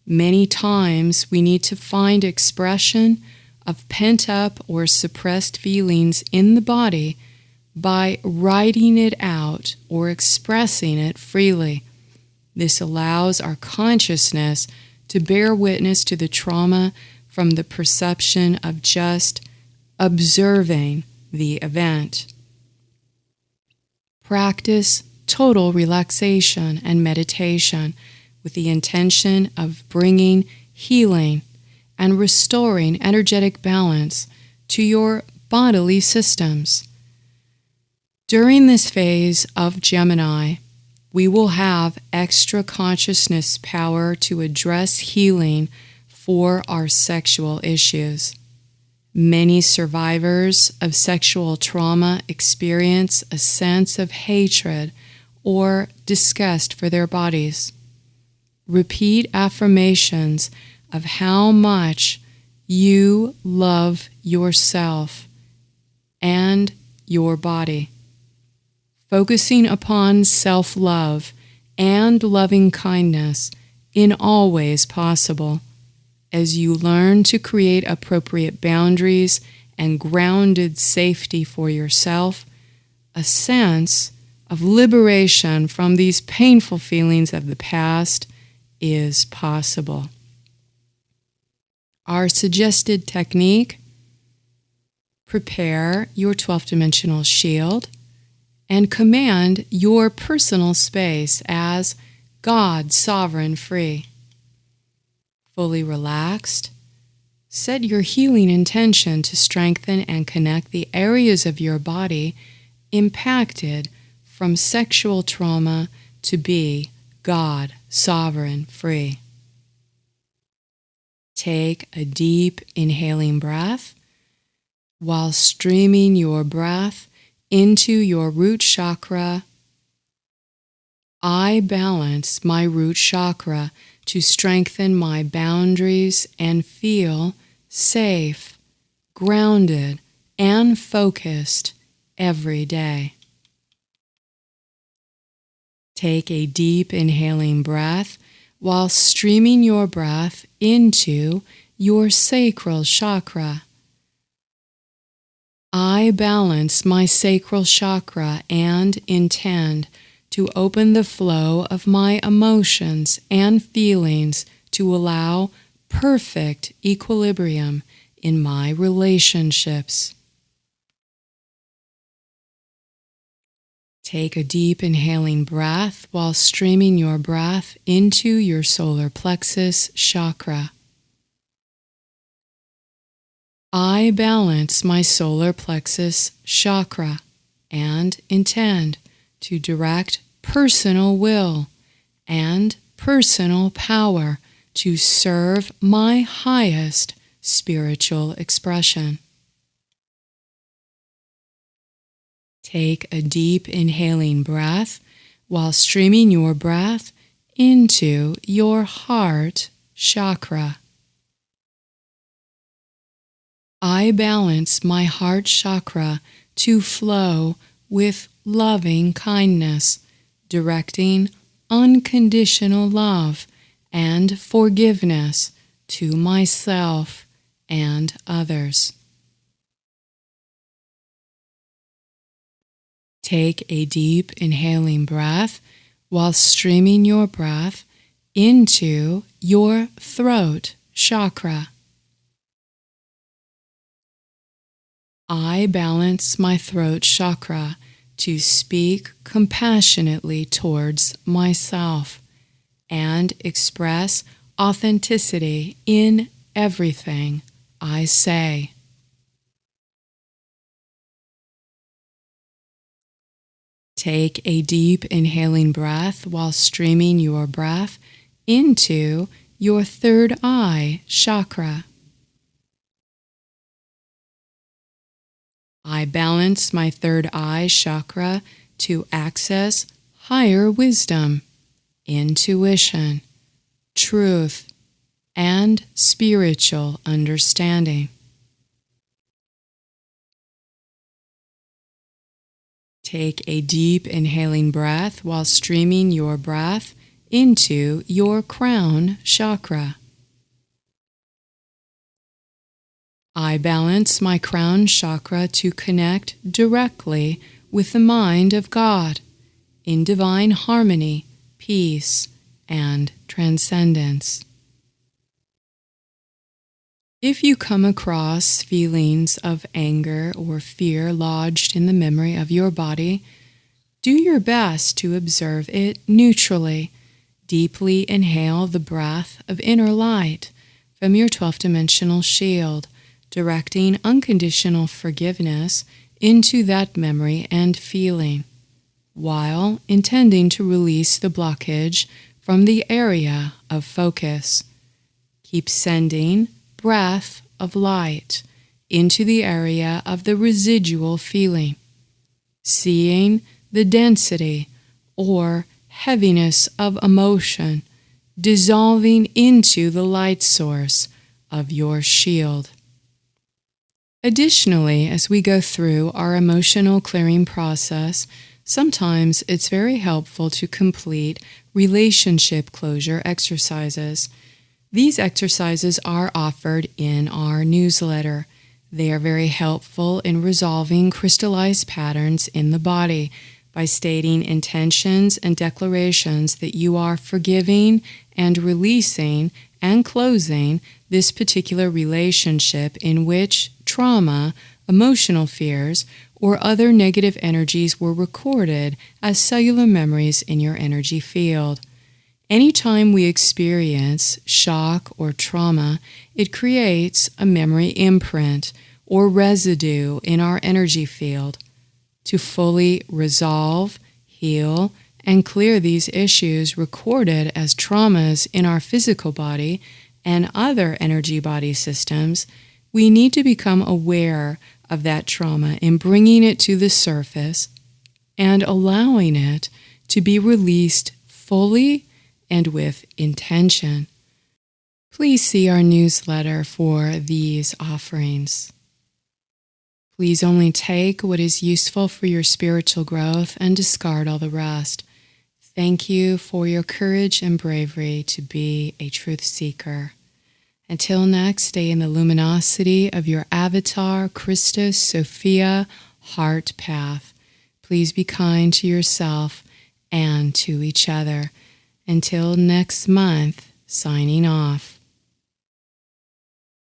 Many times we need to find expression of pent-up or suppressed feelings in the body by writing it out or expressing it freely. This allows our consciousness to bear witness to the trauma from the perception of just observing the event. Practice total relaxation and meditation with the intention of bringing healing and restoring energetic balance to your bodily systems. During this phase of Gemini, we will have extra consciousness power to address healing for our sexual issues. Many survivors of sexual trauma experience a sense of hatred or disgust for their bodies. Repeat affirmations of how much you love yourself and your body. Focusing upon self-love and loving kindness in all ways possible. As you learn to create appropriate boundaries and grounded safety for yourself, a sense of liberation from these painful feelings of the past is possible. Our suggested technique: prepare your 12-dimensional shield and command your personal space as God, sovereign, free. Fully relaxed, set your healing intention to strengthen and connect the areas of your body impacted from sexual trauma to be God, sovereign, free. Take a deep inhaling breath while streaming your breath into your root chakra. I balance my root chakra to strengthen my boundaries and feel safe, grounded, and focused every day. Take a deep inhaling breath while streaming your breath into your sacral chakra. I balance my sacral chakra and intend to open the flow of my emotions and feelings to allow perfect equilibrium in my relationships. Take a deep inhaling breath while streaming your breath into your solar plexus chakra. I balance my solar plexus chakra and intend to direct personal will and personal power to serve my highest spiritual expression. Take a deep inhaling breath while streaming your breath into your heart chakra. I balance my heart chakra to flow with loving kindness, directing unconditional love and forgiveness to myself and others. Take a deep inhaling breath while streaming your breath into your throat chakra. I balance my throat chakra to speak compassionately towards myself and express authenticity in everything I say. Take a deep inhaling breath while streaming your breath into your third eye chakra. I balance my third eye chakra to access higher wisdom, intuition, truth, and spiritual understanding. Take a deep inhaling breath while streaming your breath into your crown chakra. I balance my crown chakra to connect directly with the mind of God in divine harmony, peace, and transcendence. If you come across feelings of anger or fear lodged in the memory of your body, do your best to observe it neutrally. Deeply inhale the breath of inner light from your 12th-dimensional shield, directing unconditional forgiveness into that memory and feeling, while intending to release the blockage from the area of focus. Keep sending breath of light into the area of the residual feeling, seeing the density or heaviness of emotion dissolving into the light source of your shield. Additionally, as we go through our emotional clearing process, sometimes it's very helpful to complete relationship closure exercises. These exercises are offered in our newsletter. They are very helpful in resolving crystallized patterns in the body by stating intentions and declarations that you are forgiving and releasing and closing this particular relationship in which trauma, emotional fears, or other negative energies were recorded as cellular memories in your energy field. Anytime we experience shock or trauma, it creates a memory imprint or residue in our energy field. To fully resolve, heal, and clear these issues recorded as traumas in our physical body and other energy body systems, we need to become aware of that trauma in bringing it to the surface and allowing it to be released fully and with intention. Please see our newsletter for these offerings. Please only take what is useful for your spiritual growth and discard all the rest. Thank you for your courage and bravery to be a truth seeker. Until next, stay in the luminosity of your avatar, Christos Sophia heart path. Please be kind to yourself and to each other. Until next month, signing off.